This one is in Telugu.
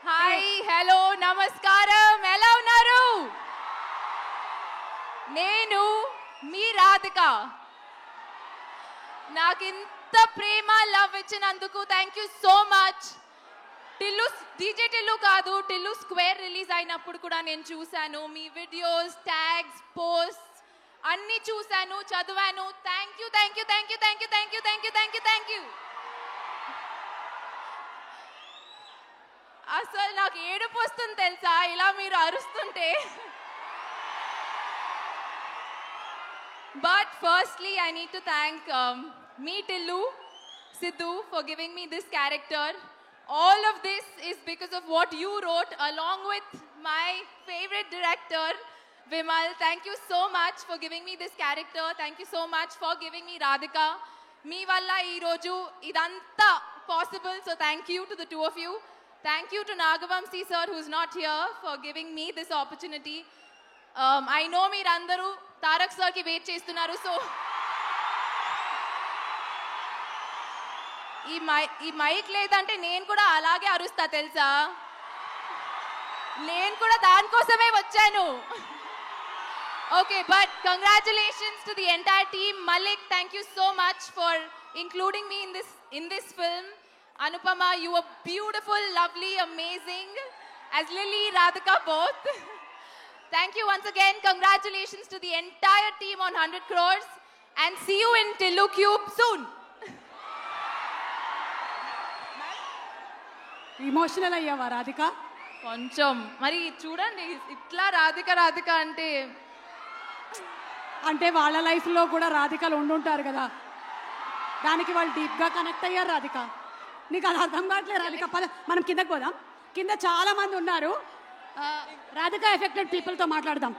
హాయ్ హలో నమస్కారం, ఎలా ఉన్నారు? నేను మీ రాధిక. నాకు ఇంత ప్రేమ లవ్ ఇచ్చినందుకు thank you so much. Tillu DJ Tillu కాదు, టిల్లు స్క్వేర్ రిలీజ్ అయినప్పుడు కూడా నేను చూశాను. మీ వీడియోస్, ట్యాగ్స్, పోస్ట్ అన్ని చూశాను, చదివాను. Thank you thank you thank you thank you thank you thank you thank you thank you. అసలు నాకు ఏడుపు వస్తుంది తెలుసా ఇలా మీరు అరుస్తుంటే. But firstly, I need to thank me, Tillu, Sidhu, for giving me this character. All of this is because of what you wrote along with my favorite director, Vimal. Thank you so much for giving me this character. Thank you so much for giving me Radhika. Me valla ee roju idanta possible, so thank you to the two of you. Thank you to Nagavamsi sir, who's not here, for giving me this opportunity. I know meerandaru Tarak sir ki wait chestunaru, so ఈ మైక్ లేదంటే నేను కూడా అలాగే అరుస్తా తెలుసా. నేను కూడా దానికోసమే వచ్చాను. Okay, but congratulations to the entire team. Malik, thank you so much for including me in this film. Anupama, you were beautiful, lovely, amazing, as Lily, Radhika both. Thank you once again. Congratulations to the entire team on 100 crores, and see you in Tillu Cube soon. Emotional అయ్యావా రాధిక? కొంచెం మరి చూడండి, ఇట్లా రాధిక రాధిక అంటే వాళ్ళ లైఫ్లో కూడా రాధికలు ఉండుంటారు కదా, దానికి వాళ్ళు డీప్గా కనెక్ట్ అయ్యారు. రాధిక నీకు అది అర్థం కావట్లేదు. రాధిక పద మనం కిందకి పోదాం. కింద చాలా మంది ఉన్నారు. రాధిక ఎఫెక్టెడ్ పీపుల్తో మాట్లాడదాం.